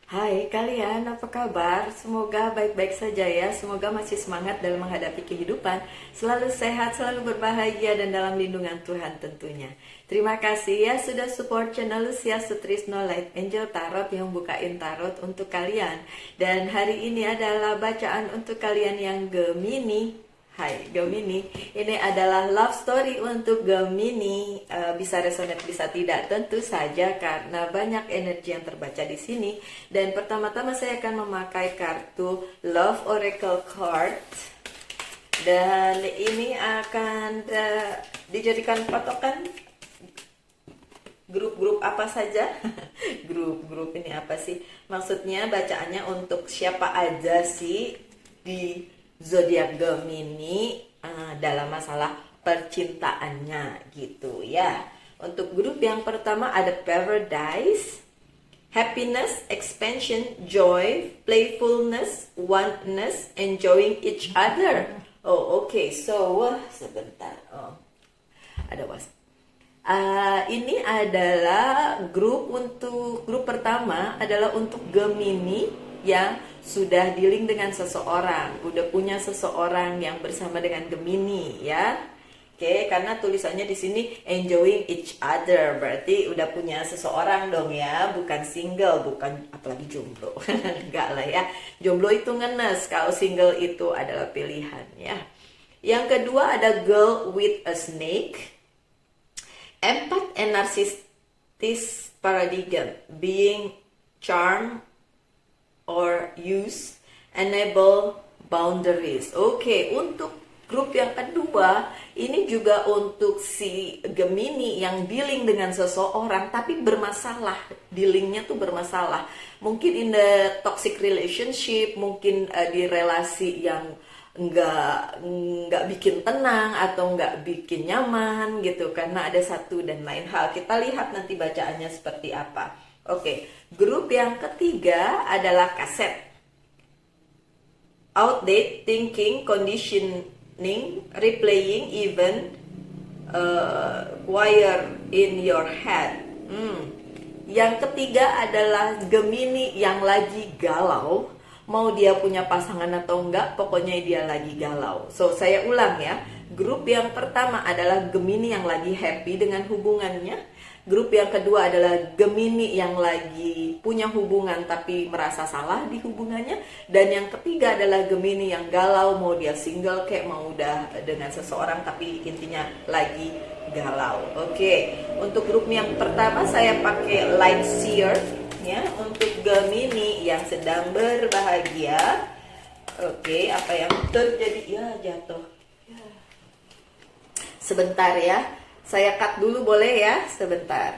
Hai kalian, apa kabar? Semoga baik-baik saja ya. Semoga masih semangat dalam menghadapi kehidupan. Selalu sehat, selalu berbahagia dan dalam lindungan Tuhan tentunya. Terima kasih ya sudah support channel Lucia Sutrisno Light Angel Tarot yang bukain tarot untuk kalian. Dan hari ini adalah bacaan untuk kalian yang Gemini. Hai Gemini, ini adalah love story untuk Gemini. Bisa resonate bisa tidak, tentu saja karena banyak energi yang terbaca di sini. Dan pertama-tama saya akan memakai kartu Love Oracle Card. Dan ini akan dijadikan patokan grup-grup apa saja. Grup-grup ini apa sih? Maksudnya bacaannya untuk siapa aja sih di zodiak Gemini dalam masalah percintaannya gitu ya. Untuk grup yang pertama ada Paradise, Happiness, Expansion, Joy, Playfulness, Oneness, Enjoying Each Other. Oh oke, so sebentar. Ada WhatsApp. Ini adalah grup pertama adalah untuk Gemini yang sudah dealing dengan seseorang, udah punya seseorang yang bersama dengan Gemini ya. Oke, karena tulisannya di sini enjoying each other, berarti udah punya seseorang dong ya, bukan single, bukan apalagi jomblo. Enggak lah ya. Jomblo itu ngenes, kalau single itu adalah pilihan ya. Yang kedua ada Girl with a Snake. Empath and Narcissist Paradigm, being charm or use, enable boundaries. Oke, untuk grup yang kedua, ini juga untuk si Gemini yang dealing dengan seseorang tapi bermasalah, dealingnya tuh bermasalah. Mungkin in the toxic relationship, mungkin di relasi yang nggak bikin tenang atau nggak bikin nyaman gitu, karena ada satu dan lain hal. Kita lihat nanti bacaannya seperti apa. Oke, grup yang ketiga adalah kaset. Outdate thinking, conditioning, replaying, even wire in your head. Yang ketiga adalah Gemini yang lagi galau. Mau dia punya pasangan atau enggak, pokoknya dia lagi galau. So, saya ulang ya. Grup yang pertama adalah Gemini yang lagi happy dengan hubungannya. Grup yang kedua adalah Gemini yang lagi punya hubungan tapi merasa salah di hubungannya. Dan yang ketiga adalah Gemini yang galau, mau dia single kayak mau udah dengan seseorang tapi intinya lagi galau. Oke, untuk grup yang pertama saya pakai Light Seer ya, untuk Gemini yang sedang berbahagia. Oke, apa yang terjadi? Ya, jatuh. Sebentar ya. Saya cut dulu boleh ya, sebentar.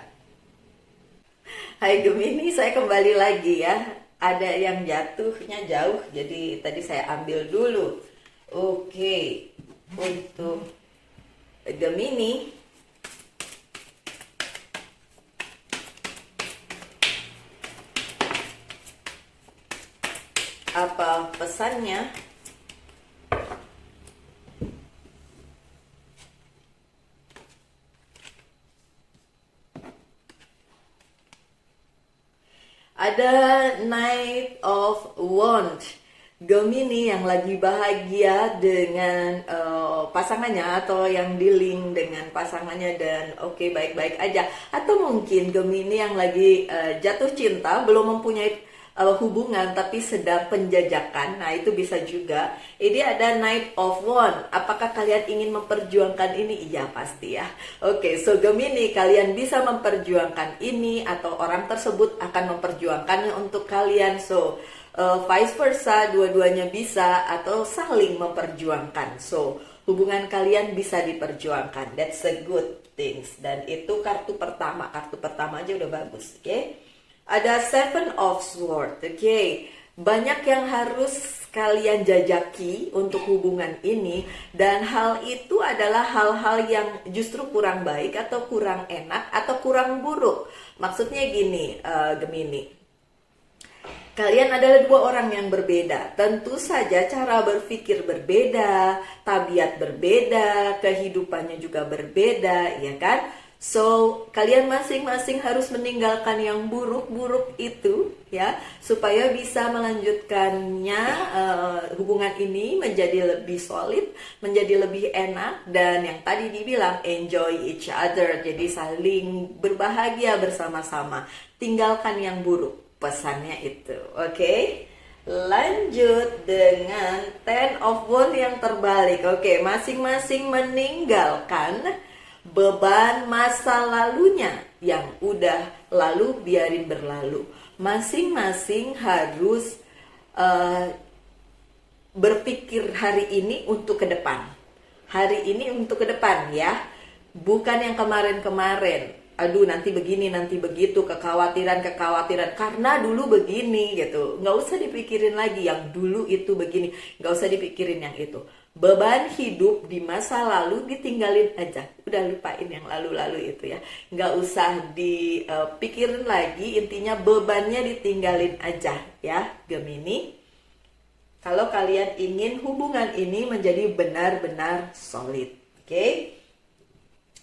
Hai Gemini, saya kembali lagi ya. Ada yang jatuhnya jauh, jadi tadi saya ambil dulu. Oke, untuk Gemini, apa pesannya? Ada Knight of Wands, Gemini yang lagi bahagia dengan pasangannya atau yang dealing dengan pasangannya dan oke, baik-baik aja. Atau mungkin Gemini yang lagi jatuh cinta, belum mempunyai hubungan tapi sedang penjajakan. Nah, itu bisa juga. Ini ada Knight of Wands. Apakah kalian ingin memperjuangkan ini? Iya, pasti ya. Oke, so Gemini, kalian bisa memperjuangkan ini atau orang tersebut akan memperjuangkannya untuk kalian. So, vice versa, dua-duanya bisa atau saling memperjuangkan. So, hubungan kalian bisa diperjuangkan. That's a good things. Dan itu kartu pertama. Kartu pertama aja udah bagus, oke? Ada Seven of Swords, oke. Banyak yang harus kalian jajaki untuk hubungan ini, dan hal itu adalah hal-hal yang justru kurang baik atau kurang enak atau kurang buruk. Maksudnya gini, Gemini. Kalian adalah dua orang yang berbeda. Tentu saja cara berpikir berbeda, tabiat berbeda, kehidupannya juga berbeda, ya kan? So, kalian masing-masing harus meninggalkan yang buruk-buruk itu ya, supaya bisa melanjutkannya, hubungan ini menjadi lebih solid, menjadi lebih enak, dan yang tadi dibilang enjoy each other, jadi saling berbahagia bersama-sama. Tinggalkan yang buruk, pesannya itu. Oke? Lanjut dengan Ten of Wands yang terbalik. Oke, masing-masing meninggalkan beban masa lalunya yang udah lalu, biarin berlalu. Masing-masing harus berpikir hari ini untuk ke depan. Hari ini untuk ke depan ya. Bukan yang kemarin-kemarin. Aduh, nanti begini, nanti begitu, kekhawatiran karena dulu begini gitu. Nggak usah dipikirin lagi yang dulu itu begini, nggak usah dipikirin yang itu. Beban hidup di masa lalu ditinggalin aja, udah lupain yang lalu-lalu itu ya. Nggak usah dipikirin lagi, intinya bebannya ditinggalin aja ya, Gemini. Kalau kalian ingin hubungan ini menjadi benar-benar solid, oke?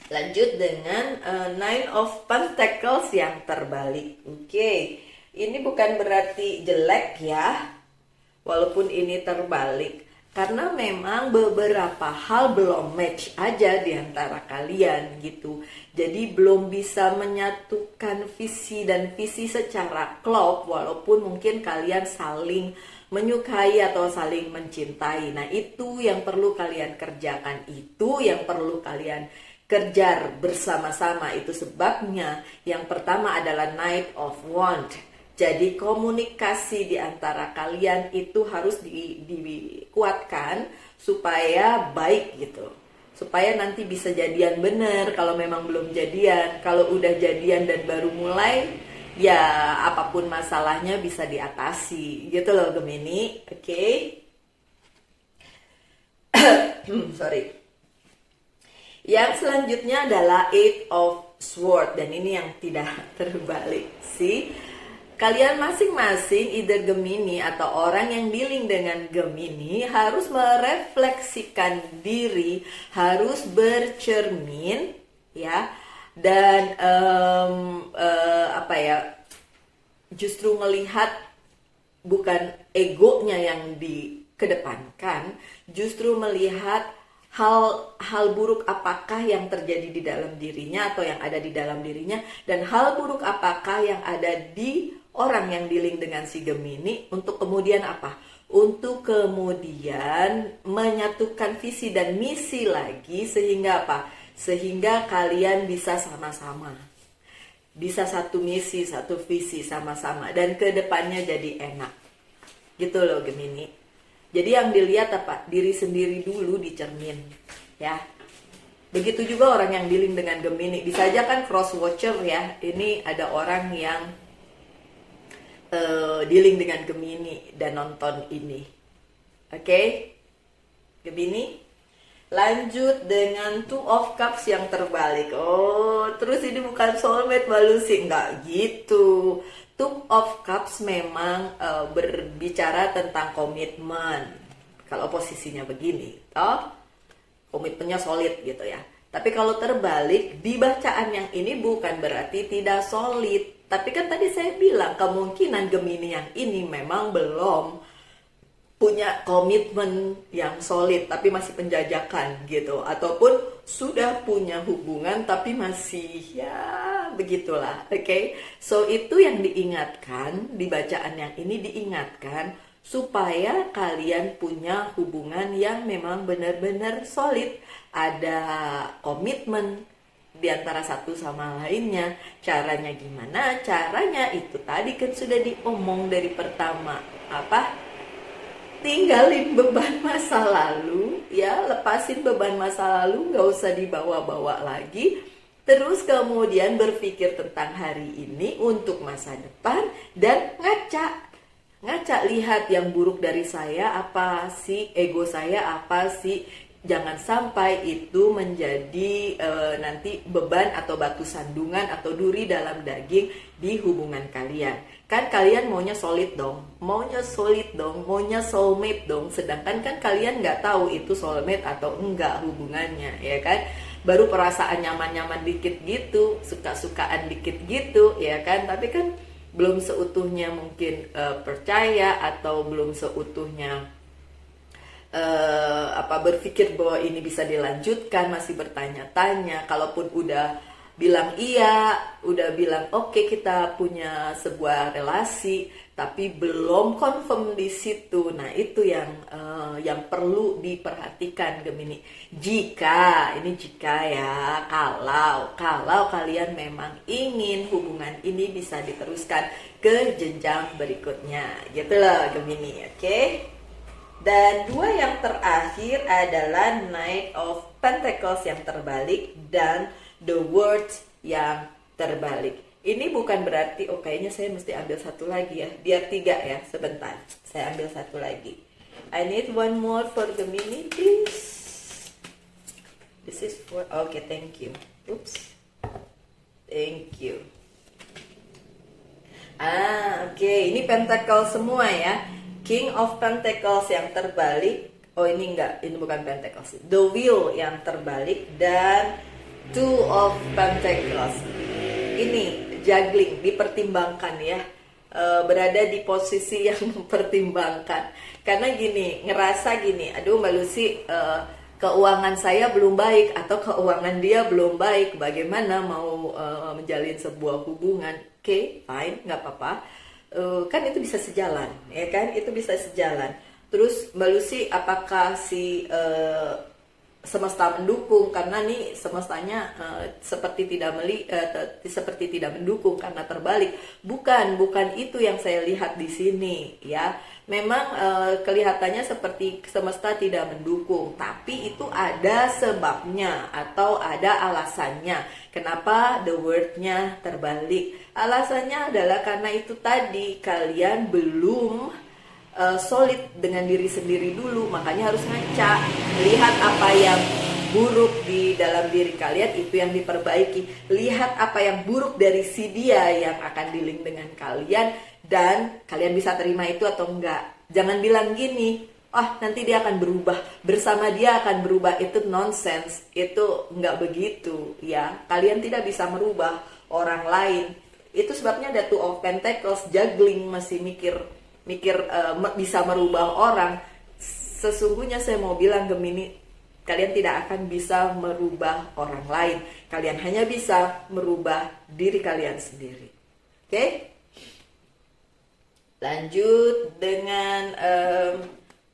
Lanjut dengan Nine of Pentacles yang terbalik. Oke, ini bukan berarti jelek ya, walaupun ini terbalik. Karena memang beberapa hal belum match aja di antara kalian gitu. Jadi belum bisa menyatukan visi dan visi secara klop, walaupun mungkin kalian saling menyukai atau saling mencintai. Nah, itu yang perlu kalian kerjakan, itu yang perlu kalian kejar bersama-sama. Itu sebabnya yang pertama adalah Knight of Wands. Jadi komunikasi di antara kalian itu harus dikuatkan supaya baik gitu. Supaya nanti bisa jadian bener. Kalau memang belum jadian, kalau udah jadian dan baru mulai, ya apapun masalahnya bisa diatasi gitu loh Gemini. Oke. Sorry. Yang selanjutnya adalah Eight of Swords, dan ini yang tidak terbalik sih. Kalian masing-masing, either Gemini atau orang yang dealing dengan Gemini, harus merefleksikan diri, harus bercermin ya, dan justru melihat bukan egonya yang dikedepankan, justru melihat hal buruk apakah yang terjadi di dalam dirinya atau yang ada di dalam dirinya, dan hal buruk apakah yang ada di orang yang dealing dengan si Gemini, untuk kemudian apa? Untuk kemudian menyatukan visi dan misi lagi, sehingga apa? Sehingga kalian bisa sama-sama, bisa satu misi, satu visi sama-sama, dan kedepannya jadi enak gitu loh Gemini. Jadi yang dilihat apa? Diri sendiri dulu di cermin ya. Begitu juga orang yang dealing dengan Gemini. Bisa aja kan cross watcher ya. Ini ada orang yang dealing dengan Gemini dan nonton ini. Oke? Gemini. Lanjut dengan Two of Cups yang terbalik. Oh, terus ini bukan soulmate malu sih. Enggak gitu. Two of Cups memang berbicara tentang komitmen. Kalau posisinya begini, komitmennya solid gitu ya. Tapi kalau terbalik, di bacaan yang ini bukan berarti tidak solid. Tapi kan tadi saya bilang, kemungkinan Gemini yang ini memang belum punya komitmen yang solid, tapi masih penjajakan gitu. Ataupun sudah punya hubungan, tapi masih ya begitulah, oke? So itu yang diingatkan, di bacaan yang ini diingatkan, supaya kalian punya hubungan yang memang benar-benar solid. Ada komitmen di antara satu sama lainnya. Caranya gimana? Caranya itu tadi kan sudah diomong dari pertama. Apa? Tinggalin beban masa lalu ya, lepasin beban masa lalu, nggak usah dibawa-bawa lagi. Terus kemudian berpikir tentang hari ini untuk masa depan, dan ngaca lihat yang buruk dari saya apa sih, ego saya apa sih. Jangan sampai itu menjadi nanti beban atau batu sandungan atau duri dalam daging di hubungan kalian. Kan kalian maunya solid dong, maunya soulmate dong. Sedangkan kan kalian nggak tahu itu soulmate atau enggak hubungannya, ya kan? baru perasaan nyaman-nyaman dikit gitu, suka-sukaan dikit gitu, ya kan? Tapi kan belum seutuhnya mungkin percaya, atau belum seutuhnya berpikir bahwa ini bisa dilanjutkan, masih bertanya-tanya. Kalaupun udah bilang iya, udah bilang oke, kita punya sebuah relasi, tapi belum confirm di situ. Nah, itu yang perlu diperhatikan, Gemini. Jika ya, kalau kalian memang ingin hubungan ini bisa diteruskan ke jenjang berikutnya, gitu loh, Gemini. Oke? Dan dua yang terakhir adalah Knight of Pentacles yang terbalik dan The World yang terbalik. Ini bukan berarti, kayaknya saya mesti ambil satu lagi ya, biar 3 ya, sebentar. Saya ambil satu lagi. I need one more for Gemini, please. This is for, thank you. Oops. Thank you. Ini Pentacle semua ya. King of Pentacles yang terbalik. Ini enggak, ini bukan Pentacles. The Wheel yang terbalik dan Two of Pentacles. Ini juggling, dipertimbangkan ya. Berada di posisi yang mempertimbangkan. Karena ngerasa gini, aduh Mbak Lucy, keuangan saya belum baik atau keuangan dia belum baik. Bagaimana mau menjalin sebuah hubungan? Oke, fine, nggak apa-apa. Kan itu bisa sejalan, ya kan? Itu bisa sejalan. Terus Mbak Lucy, apakah si semesta mendukung? Karena nih semestanya seperti tidak mendukung karena terbalik. Bukan itu yang saya lihat di sini, ya. Memang kelihatannya seperti semesta tidak mendukung, tapi itu ada sebabnya atau ada alasannya. Kenapa the word-nya terbalik? Alasannya adalah karena itu tadi, kalian belum solid dengan diri sendiri dulu, makanya harus ngaca, lihat apa yang buruk di dalam diri kalian, itu yang diperbaiki. Lihat apa yang buruk dari si dia yang akan dealing dengan kalian, dan kalian bisa terima itu atau enggak. Jangan bilang gini, nanti dia akan berubah, bersama dia akan berubah. Itu nonsense, itu enggak begitu ya. Kalian tidak bisa merubah orang lain. Itu sebabnya ada Two of Pentacles, juggling, masih mikir bisa merubah orang. Sesungguhnya saya mau bilang, Gemini, kalian tidak akan bisa merubah orang lain. Kalian hanya bisa merubah diri kalian sendiri. Oke? Lanjut dengan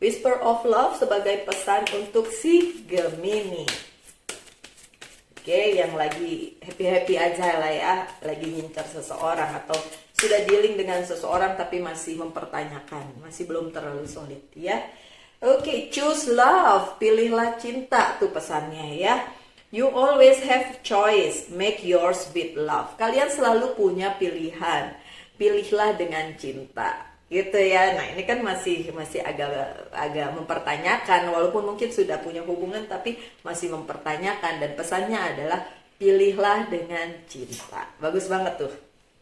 Whisper of Love sebagai pesan untuk si Gemini. Oke, yang lagi happy-happy aja lah ya, lagi ngincar seseorang atau sudah dealing dengan seseorang tapi masih mempertanyakan, masih belum terlalu solid ya. Oke, choose love, pilihlah cinta tuh pesannya ya. You always have choice, make yours with love. Kalian selalu punya pilihan, pilihlah dengan cinta. Gitu ya. Nah, ini kan masih agak mempertanyakan, walaupun mungkin sudah punya hubungan tapi masih mempertanyakan, dan pesannya adalah pilihlah dengan cinta. Bagus banget tuh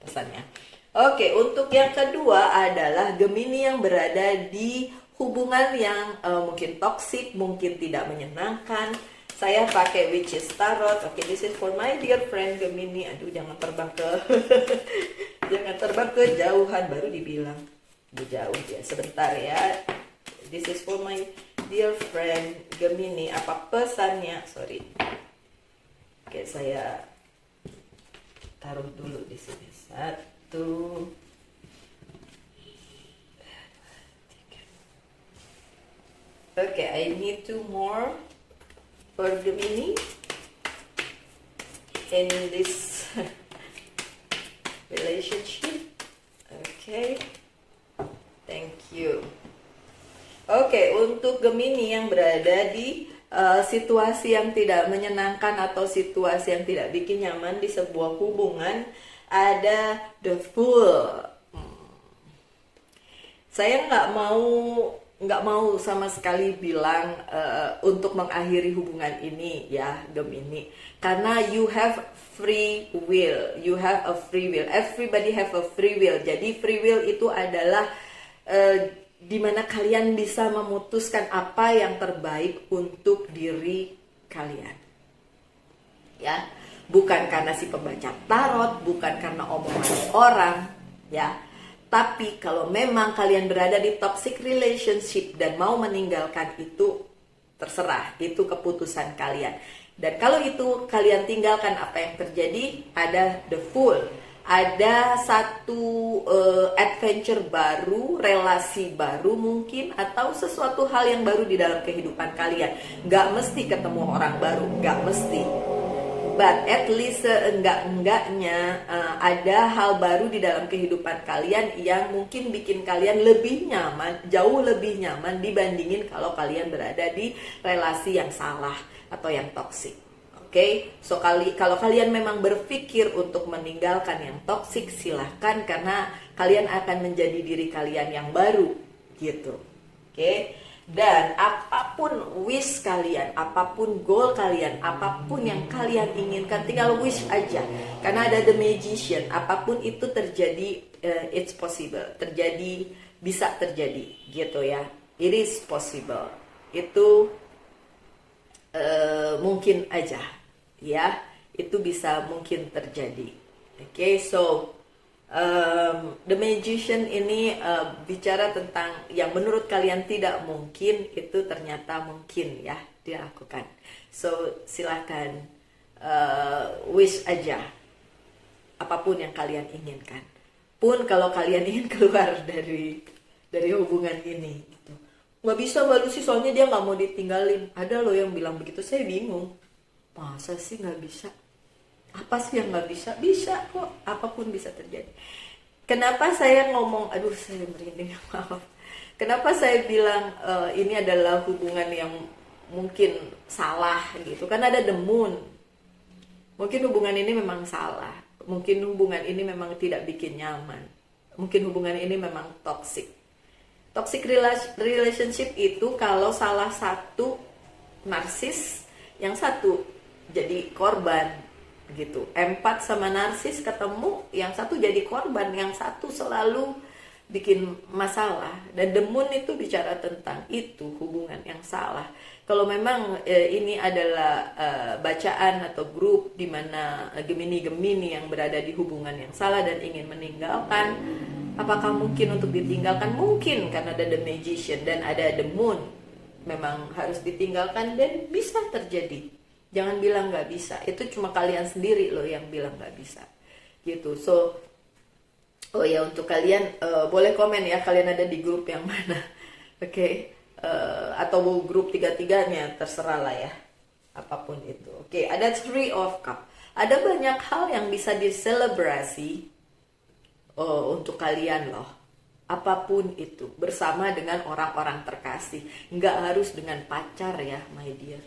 pesannya. Oke, untuk yang kedua adalah Gemini yang berada di hubungan yang mungkin toksik, mungkin tidak menyenangkan. Saya pakai Witches Tarot. Oke, this is for my dear friend Gemini. Aduh, jangan terbang ke jangan terbang ke jauhan, baru dibilang jauh ya, sebentar ya. This is for my dear friend Gemini. Apa pesannya? Sorry. Oke, saya taruh dulu di sini. 1, 2, 3. Oke, I need 2 more for Gemini in this relationship. Okay, thank you. Oke, untuk Gemini yang berada di situasi yang tidak menyenangkan atau situasi yang tidak bikin nyaman di sebuah hubungan, ada the Fool. Saya nggak mau sama sekali bilang untuk mengakhiri hubungan ini ya, Gemini, karena you have free will, everybody have a free will. Jadi free will itu adalah dimana kalian bisa memutuskan apa yang terbaik untuk diri kalian. ya. Bukan karena si pembaca tarot, bukan karena omongan orang, ya. Tapi kalau memang kalian berada di toxic relationship dan mau meninggalkan itu, terserah, itu keputusan kalian. Dan kalau itu kalian tinggalkan, apa yang terjadi? Ada the Fool, ada satu adventure baru, relasi baru mungkin, atau sesuatu hal yang baru di dalam kehidupan kalian. Gak mesti ketemu orang baru, gak mesti. But at least seenggak-enggaknya ada hal baru di dalam kehidupan kalian yang mungkin bikin kalian lebih nyaman, jauh lebih nyaman dibandingin kalau kalian berada di relasi yang salah atau yang toksik. Oke, so kalau kalian memang berpikir untuk meninggalkan yang toksik, silahkan, karena kalian akan menjadi diri kalian yang baru, gitu. Oke. Dan apapun wish kalian, apapun goal kalian, apapun yang kalian inginkan, tinggal wish aja. Karena ada the magician, apapun itu terjadi, it's possible. Terjadi, bisa terjadi, gitu ya. It is possible. Itu mungkin aja, ya. Itu bisa mungkin terjadi. Oke, so The Magician ini bicara tentang yang menurut kalian tidak mungkin, itu ternyata mungkin ya dilakukan. So silahkan wish aja apapun yang kalian inginkan. Pun kalau kalian ingin keluar dari hubungan ini, gitu. Nggak bisa Mbak Lucy, soalnya dia nggak mau ditinggalin. Ada loh yang bilang begitu, saya bingung. Masa sih nggak bisa? Apa sih yang nggak bisa? Bisa kok, apapun bisa terjadi. Kenapa saya ngomong, aduh saya merinding, maaf. Kenapa saya bilang ini adalah hubungan yang mungkin salah gitu? Karena ada the moon. Mungkin hubungan ini memang salah. Mungkin hubungan ini memang tidak bikin nyaman. Mungkin hubungan ini memang toxic. Toxic relationship itu kalau salah satu narsis, yang satu jadi korban. Gitu. Empat sama narsis ketemu, yang satu jadi korban, yang satu selalu bikin masalah. Dan the moon itu bicara tentang itu, hubungan yang salah. Kalau memang ini adalah bacaan atau grup di mana Gemini yang berada di hubungan yang salah dan ingin meninggalkan, apakah mungkin untuk ditinggalkan? Mungkin, karena ada the magician dan ada the moon. Memang harus ditinggalkan dan bisa terjadi. Jangan bilang nggak bisa, itu cuma kalian sendiri loh yang bilang nggak bisa, gitu. So, oh ya, untuk kalian boleh komen ya, kalian ada di grup yang mana, oke? Atau grup tiga-tiganya, terserah lah ya, apapun itu. Oke, ada Three of Cup. Ada banyak hal yang bisa diselebrasi untuk kalian loh. Apapun itu, bersama dengan orang-orang terkasih, nggak harus dengan pacar ya, my dear.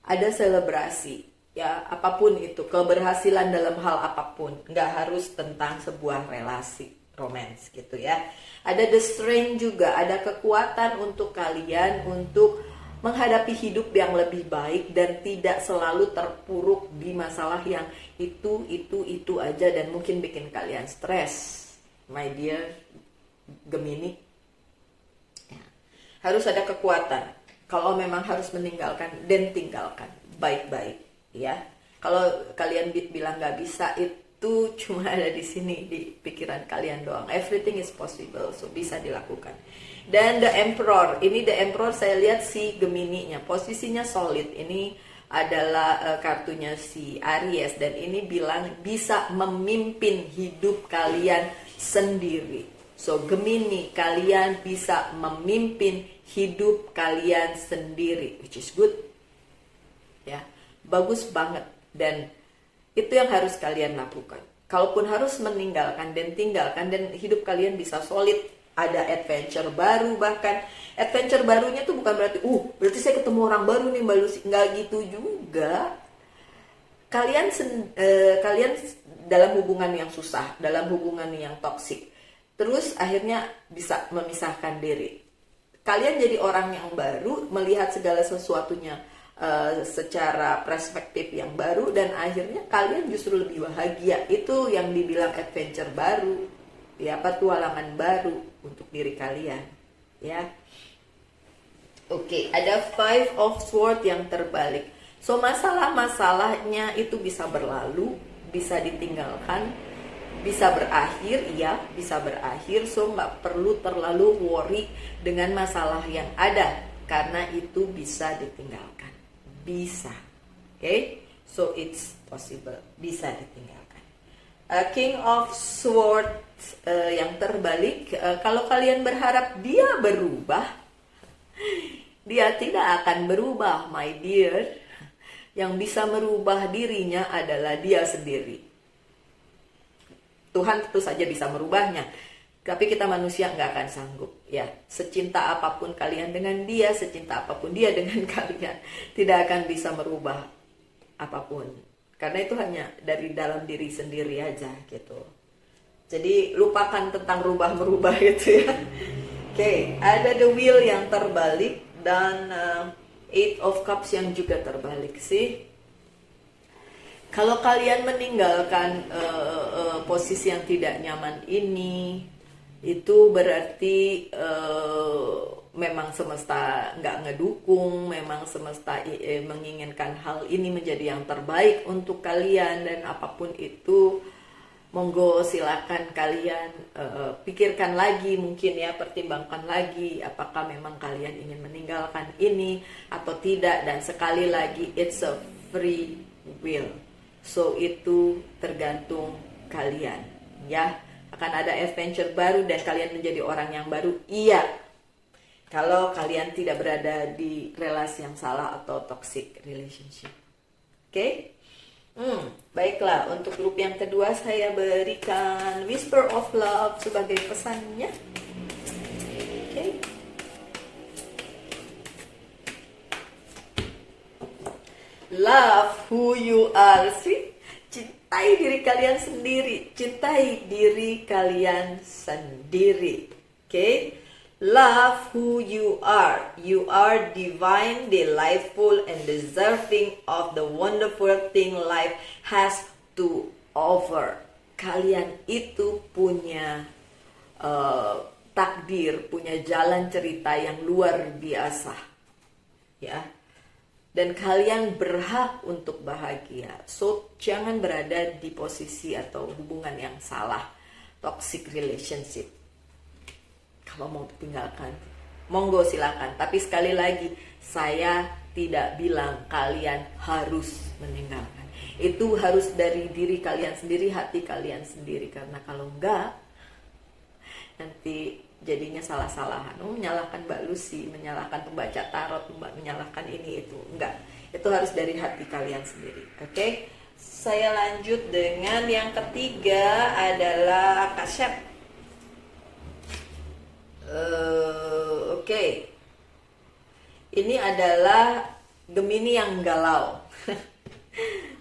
Ada selebrasi, ya, apapun itu, keberhasilan dalam hal apapun, nggak harus tentang sebuah relasi romance gitu ya. Ada the strength juga, ada kekuatan untuk kalian untuk menghadapi hidup yang lebih baik dan tidak selalu terpuruk di masalah yang itu aja dan mungkin bikin kalian stres, my dear Gemini. Ya. Harus ada kekuatan. Kalau memang harus meninggalkan, dan tinggalkan baik-baik, ya. Kalau kalian bilang nggak bisa, itu cuma ada di sini, di pikiran kalian doang. Everything is possible, so bisa dilakukan. Dan the Emperor, ini the Emperor saya lihat si Gemini-nya, posisinya solid. Ini adalah kartunya si Aries, dan ini bilang bisa memimpin hidup kalian sendiri. So Gemini, kalian bisa memimpin hidup kalian sendiri, which is good, ya, bagus banget. Dan itu yang harus kalian lakukan. Kalaupun harus meninggalkan dan tinggalkan, dan hidup kalian bisa solid. Ada adventure baru, bahkan adventure barunya tuh bukan berarti saya ketemu orang baru nih Mbak Lucy, nggak gitu juga. Kalian dalam hubungan yang susah, dalam hubungan yang toksik, terus akhirnya bisa memisahkan diri. Kalian jadi orang yang baru, melihat segala sesuatunya secara perspektif yang baru, dan akhirnya kalian justru lebih bahagia. Itu yang dibilang adventure baru, ya, petualangan baru untuk diri kalian, ya. Oke, ada Five of Swords yang terbalik. So masalah-masalahnya itu bisa berlalu, bisa ditinggalkan, bisa berakhir, iya bisa berakhir. So nggak perlu terlalu worry dengan masalah yang ada, karena itu bisa ditinggalkan, bisa. Okay, so it's possible, bisa ditinggalkan. King of Swords yang terbalik, kalau kalian berharap dia berubah, dia tidak akan berubah, my dear. Yang bisa merubah dirinya adalah dia sendiri. Tuhan tentu saja bisa merubahnya, tapi kita manusia nggak akan sanggup. Ya, secinta apapun kalian dengan dia, secinta apapun dia dengan kalian, tidak akan bisa merubah apapun. Karena itu hanya dari dalam diri sendiri aja gitu. Jadi lupakan tentang rubah-merubah gitu ya. Oke, ada the wheel yang terbalik dan Eight of Cups yang juga terbalik sih. Kalau kalian meninggalkan posisi yang tidak nyaman ini, itu berarti memang semesta nggak ngedukung, memang semesta menginginkan hal ini menjadi yang terbaik untuk kalian, dan apapun itu, monggo silakan kalian pikirkan lagi, mungkin ya, pertimbangkan lagi apakah memang kalian ingin meninggalkan ini atau tidak. Dan sekali lagi, it's a free will, so itu tergantung kalian ya. Akan ada adventure baru dan kalian menjadi orang yang baru, iya, kalau kalian tidak berada di relasi yang salah atau toxic relationship. Oke? Baiklah, untuk grup yang kedua saya berikan Whisper of Love sebagai pesannya. Oke. Love who you are. See? Cintai diri kalian sendiri. Cintai diri kalian sendiri. Oke? Love who you are. You are divine, delightful, and deserving of the wonderful thing life has to offer. Kalian itu punya takdir, punya jalan cerita yang luar biasa, ya. Dan kalian berhak untuk bahagia. So jangan berada di posisi atau hubungan yang salah, toxic relationship. Kalau mau tinggalkan, monggo silakan. Tapi sekali lagi, saya tidak bilang kalian harus meninggalkan. Itu harus dari diri kalian sendiri, hati kalian sendiri. Karena kalau enggak, nanti jadinya salah-salahan. Menyalahkan Mbak Lucy, menyalahkan pembaca tarot, menyalahkan ini itu. Enggak, itu harus dari hati kalian sendiri. Oke? Saya lanjut dengan yang ketiga adalah Kasyaf. Oke. Ini adalah Gemini yang galau.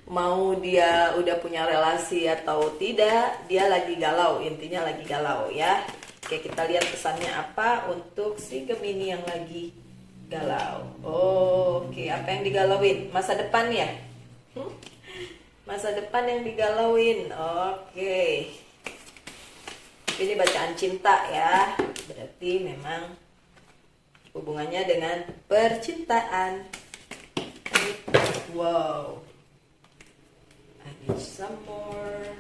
Mau dia udah punya relasi atau tidak, dia lagi galau, intinya lagi galau ya. Oke, kita lihat pesannya apa untuk si Gemini yang lagi galau. Oke, apa yang digalauin? Masa depan ya? Masa depan yang digalauin. Oke. Ini bacaan cinta ya. Berarti memang hubungannya dengan percintaan. Wow. I need some more.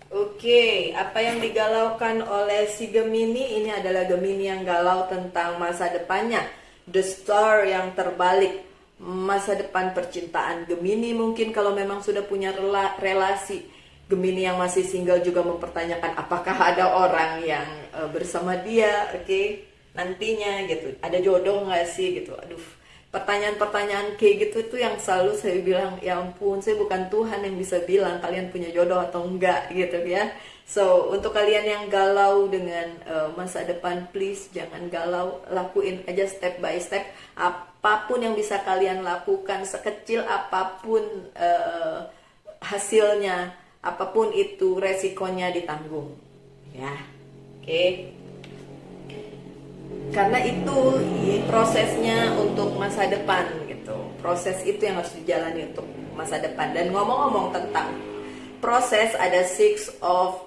Oke, apa yang digalaukan oleh si Gemini? Ini adalah Gemini yang galau tentang masa depannya. The Star yang terbalik. Masa depan percintaan Gemini mungkin kalau memang sudah punya relasi. Gemini yang masih single juga mempertanyakan apakah ada orang yang bersama dia, oke, nantinya gitu. Ada jodoh nggak sih gitu. Aduh, pertanyaan-pertanyaan kayak gitu itu yang selalu saya bilang, ya ampun, saya bukan Tuhan yang bisa bilang kalian punya jodoh atau enggak gitu ya. So, untuk kalian yang galau dengan masa depan, please jangan galau, lakuin aja step by step. Apapun yang bisa kalian lakukan, sekecil apapun hasilnya, apapun itu resikonya ditanggung, ya, oke. Karena itu prosesnya untuk masa depan gitu. Proses itu yang harus dijalani untuk masa depan. Dan ngomong-ngomong tentang proses, ada Six of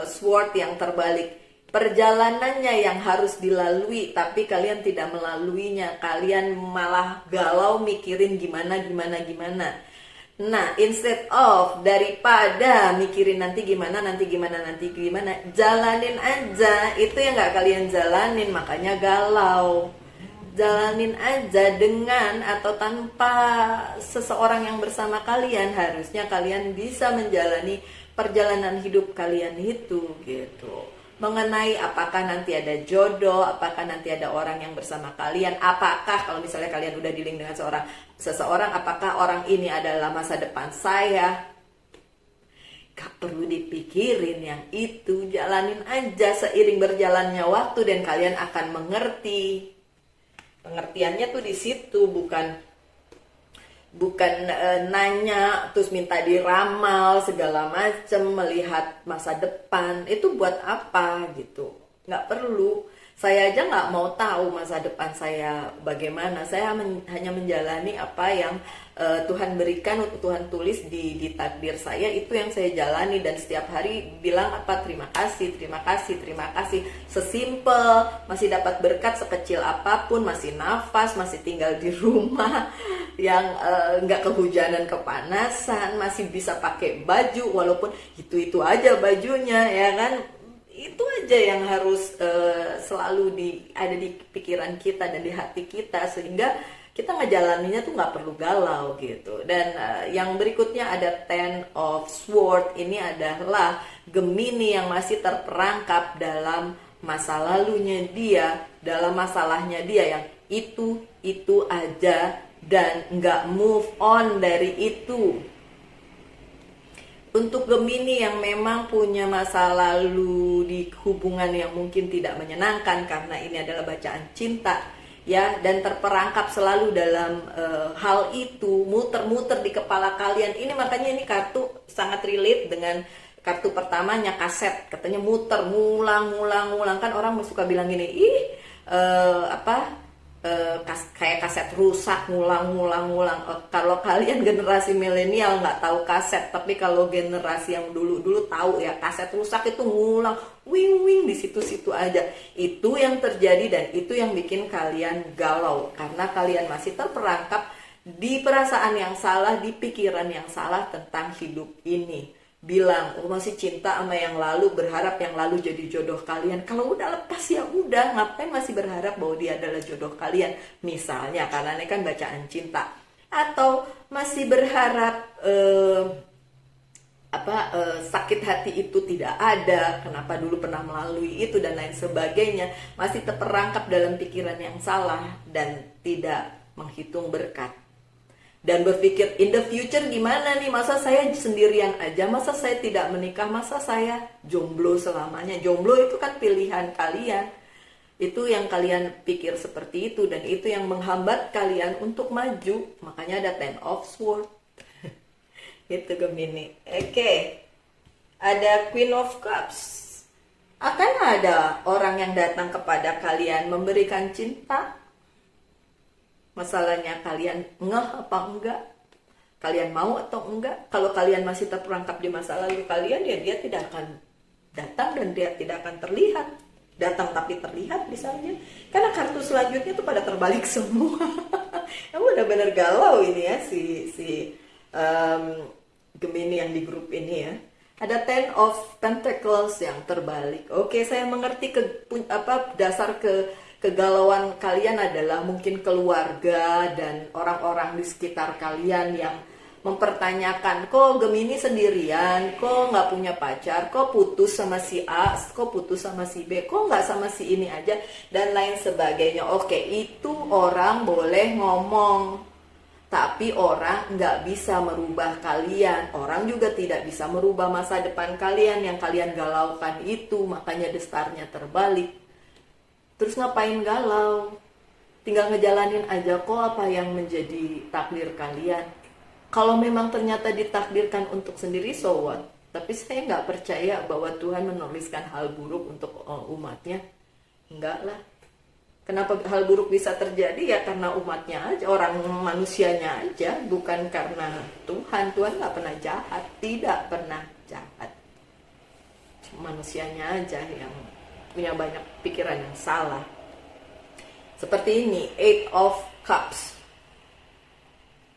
Sword yang terbalik. perjalanannya yang harus dilalui, tapi kalian tidak melaluinya. Kalian malah galau mikirin gimana. Nah, instead of daripada mikirin nanti gimana, jalanin aja. Itu yang gak kalian jalanin, makanya galau. Jalanin aja dengan atau tanpa seseorang yang bersama kalian. Harusnya kalian bisa menjalani perjalanan hidup kalian itu gitu. Mengenai apakah nanti ada jodoh, apakah nanti ada orang yang bersama kalian, apakah kalau misalnya kalian udah dealing dengan seseorang, apakah orang ini adalah masa depan saya. Gak perlu dipikirin yang itu, jalanin aja seiring berjalannya waktu dan kalian akan mengerti. Pengertiannya tuh di situ, bukan nanya terus minta diramal segala macem, melihat masa depan itu buat apa gitu, nggak perlu. Saya aja nggak mau tahu masa depan saya bagaimana. Saya hanya menjalani apa yang Tuhan berikan, Tuhan tulis di takdir saya, itu yang saya jalani. Dan setiap hari bilang apa, terima kasih. Sesimpel, masih dapat berkat sekecil apapun, masih nafas, masih tinggal di rumah yang nggak kehujanan, kepanasan, masih bisa pakai baju walaupun itu aja bajunya, ya kan. Itu aja yang harus selalu ada di pikiran kita dan di hati kita, sehingga kita ngejalaninya tuh nggak perlu galau gitu. Dan yang berikutnya ada Ten of Swords. Ini adalah Gemini yang masih terperangkap dalam masa lalunya dia, dalam masalahnya dia yang itu aja dan nggak move on dari itu. Untuk Gemini yang memang punya masa lalu di hubungan yang mungkin tidak menyenangkan, karena ini adalah bacaan cinta ya, dan terperangkap selalu dalam hal itu, muter-muter di kepala kalian. Ini makanya ini kartu sangat relate dengan kartu pertamanya, kaset. Katanya muter, ngulang. Kan orang suka bilang gini, kayak kaset rusak, ngulang. Kalau kalian generasi milenial nggak tahu kaset, tapi kalau generasi yang dulu tahu ya, kaset rusak itu ngulang, wing di situ-situ aja. Itu yang terjadi dan itu yang bikin kalian galau, karena kalian masih terperangkap di perasaan yang salah, di pikiran yang salah tentang hidup ini. Bilang, masih cinta sama yang lalu, berharap yang lalu jadi jodoh kalian. Kalau udah lepas ya udah, ngapain masih berharap bahwa dia adalah jodoh kalian? Misalnya, karena ini kan bacaan cinta. Atau masih berharap sakit hati itu tidak ada, kenapa dulu pernah melalui itu dan lain sebagainya. Masih terperangkap dalam pikiran yang salah dan tidak menghitung berkat. Dan berpikir in the future gimana nih, masa saya sendirian aja, masa saya tidak menikah, masa saya jomblo selamanya. Jomblo itu kan pilihan kalian, itu yang kalian pikir seperti itu, dan itu yang menghambat kalian untuk maju. Makanya ada Ten of Swords. Itu Gemini. Oke. Ada Queen of Cups. Akan ada orang yang datang kepada kalian memberikan cinta. Masalahnya kalian ngeh apa enggak? Kalian mau atau enggak? Kalau kalian masih terperangkap di masa lalu kalian, ya dia tidak akan datang dan dia tidak akan terlihat. Datang tapi terlihat bisa aja. Karena kartu selanjutnya tuh pada terbalik semua. Kamu udah bener galau ini ya si Gemini yang di grup ini ya. Ada Ten of Pentacles yang terbalik. Oke, saya mengerti dasar kegalauan kalian adalah mungkin keluarga dan orang-orang di sekitar kalian yang mempertanyakan, kok Gemini sendirian, kok nggak punya pacar, kok putus sama si A, kok putus sama si B, kok nggak sama si ini aja, dan lain sebagainya. Oke, itu orang boleh ngomong, tapi orang nggak bisa merubah kalian. Orang juga tidak bisa merubah masa depan kalian yang kalian galaukan itu. Makanya destarnya terbalik. Terus ngapain galau? Tinggal ngejalanin aja kok apa yang menjadi takdir kalian. Kalau memang ternyata ditakdirkan untuk sendiri, so what? Tapi saya nggak percaya bahwa Tuhan menuliskan hal buruk untuk umatnya. Enggak lah. Kenapa hal buruk bisa terjadi? Ya karena umatnya aja, orang manusianya aja. Bukan karena Tuhan. Tuhan nggak pernah jahat. Tidak pernah jahat. Manusianya aja yang punya banyak pikiran yang salah. Seperti ini, Eight of Cups.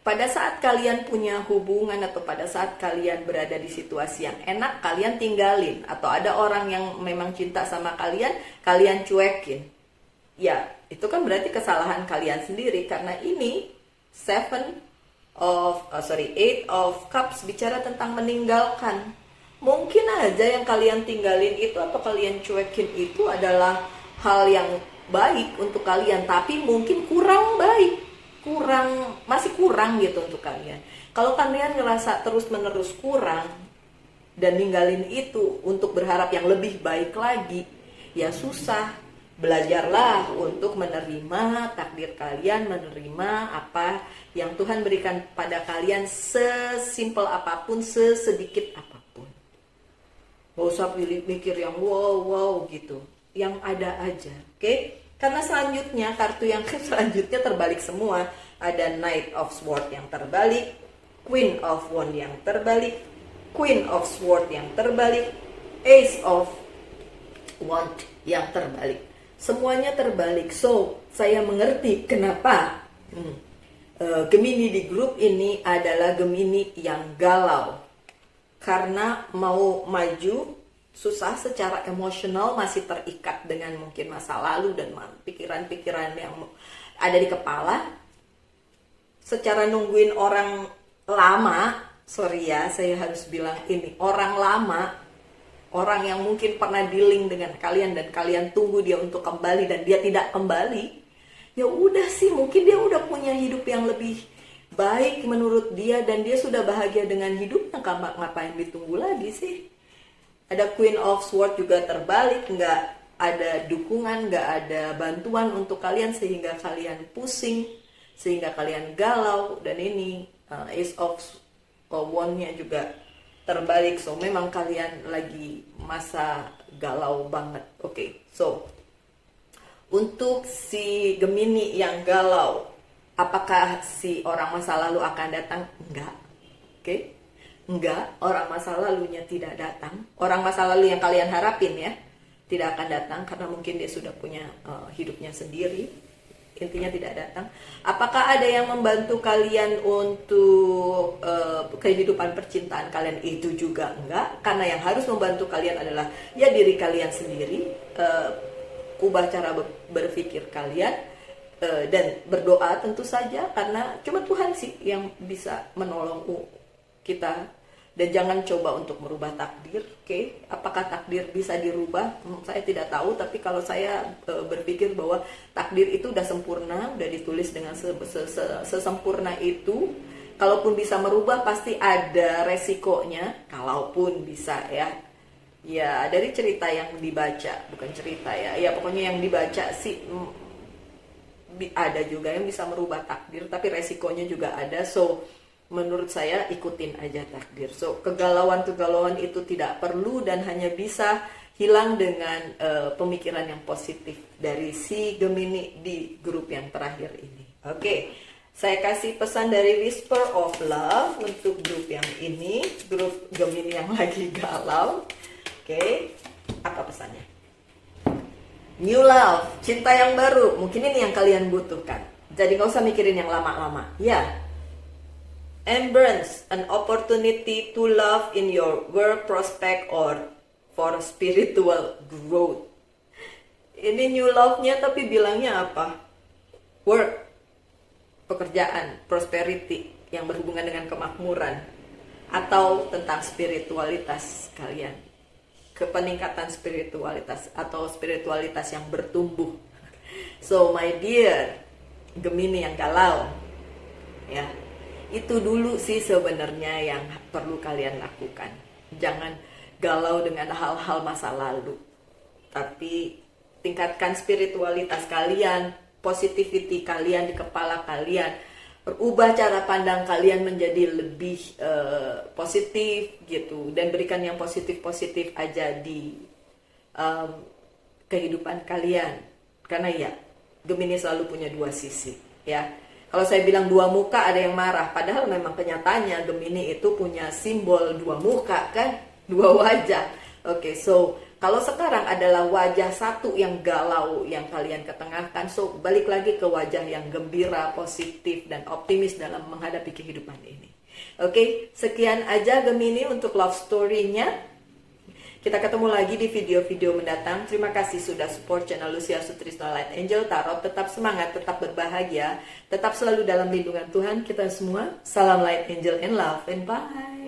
Pada saat kalian punya hubungan atau pada saat kalian berada di situasi yang enak, kalian tinggalin. Atau ada orang yang memang cinta sama kalian, kalian cuekin. Ya, itu kan berarti kesalahan kalian sendiri. Karena ini Eight of Cups bicara tentang meninggalkan. Mungkin aja yang kalian tinggalin itu atau kalian cuekin itu adalah hal yang baik untuk kalian, tapi mungkin kurang baik. Masih kurang gitu untuk kalian. Kalau kalian ngerasa terus-menerus kurang dan ninggalin itu untuk berharap yang lebih baik lagi, ya susah. Belajarlah untuk menerima takdir kalian, menerima apa yang Tuhan berikan pada kalian, sesimpel apapun, sesedikit apapun. Gak usah pilih mikir yang wow gitu, yang ada aja, oke? Karena selanjutnya, kartu yang selanjutnya terbalik semua. Ada Knight of Swords yang terbalik, Queen of Wands yang terbalik, Queen of Swords yang terbalik, Ace of Wands yang terbalik. Semuanya terbalik. So, saya mengerti kenapa Gemini di grup ini adalah Gemini yang galau. Karena mau maju susah, secara emosional masih terikat dengan mungkin masa lalu dan pikiran-pikiran yang ada di kepala. Secara nungguin orang lama, saya harus bilang ini, orang lama, orang yang mungkin pernah dealing dengan kalian dan kalian tunggu dia untuk kembali dan dia tidak kembali. Ya udah sih, mungkin dia udah punya hidup yang lebih baik menurut dia dan dia sudah bahagia dengan hidupnya, ngapain ditunggu lagi sih? Ada Queen of Swords juga terbalik, nggak ada dukungan, nggak ada bantuan untuk kalian sehingga kalian pusing, sehingga kalian galau. Dan ini Ace of Wands-nya juga terbalik, so memang kalian lagi masa galau banget. Oke, so untuk si Gemini yang galau, apakah si orang masa lalu akan datang? Enggak, oke? Enggak, orang masa lalunya tidak datang. Orang masa lalu yang kalian harapin ya, tidak akan datang karena mungkin dia sudah punya hidupnya sendiri. Intinya tidak datang. Apakah ada yang membantu kalian untuk kehidupan percintaan kalian? Itu juga enggak, karena yang harus membantu kalian adalah ya diri kalian sendiri. Ubah cara berpikir kalian dan berdoa tentu saja, karena cuma Tuhan sih yang bisa menolong kita. Dan jangan coba untuk merubah takdir, oke? Apakah takdir bisa dirubah? Saya tidak tahu, tapi kalau saya berpikir bahwa takdir itu udah sempurna, udah ditulis dengan sesempurna itu. Kalaupun bisa merubah, pasti ada resikonya. Kalaupun bisa ya. Ya dari cerita yang dibaca, bukan cerita ya. Ya pokoknya yang dibaca sih ada juga yang bisa merubah takdir, tapi resikonya juga ada. So menurut saya ikutin aja takdir. So kegalauan itu tidak perlu dan hanya bisa hilang dengan pemikiran yang positif dari si Gemini di grup yang terakhir ini. Oke, saya kasih pesan dari Whisper of Love untuk grup yang ini, grup Gemini yang lagi galau. Oke, apa pesannya? New love, cinta yang baru. Mungkin ini yang kalian butuhkan. Jadi gak usah mikirin yang lama-lama. Ya. Embrace an opportunity to love in your work prospect or for spiritual growth. Ini new love-nya tapi bilangnya apa? Work, pekerjaan, prosperity yang berhubungan dengan kemakmuran atau tentang spiritualitas kalian. Kepeningkatan spiritualitas atau spiritualitas yang bertumbuh. So my dear Gemini yang galau, ya, itu dulu sih sebenarnya yang perlu kalian lakukan. Jangan galau dengan hal-hal masa lalu, tapi tingkatkan spiritualitas kalian, positivity kalian di kepala kalian, berubah cara pandang kalian menjadi lebih positif gitu, dan berikan yang positif-positif aja di kehidupan kalian. Karena ya Gemini selalu punya dua sisi ya. Kalau saya bilang dua muka, ada yang marah, padahal memang kenyataannya Gemini itu punya simbol dua muka kan, dua wajah. Oke, so Kalau sekarang adalah wajah satu yang galau yang kalian ketengahkan, so balik lagi ke wajah yang gembira, positif, dan optimis dalam menghadapi kehidupan ini. Oke, sekian aja Gemini untuk love story-nya. Kita ketemu lagi di video-video mendatang. Terima kasih sudah support channel Lucia Sutrisno Light Angel Tarot. Tetap semangat, tetap berbahagia, tetap selalu dalam lindungan Tuhan kita semua. Salam Light Angel and Love and bye.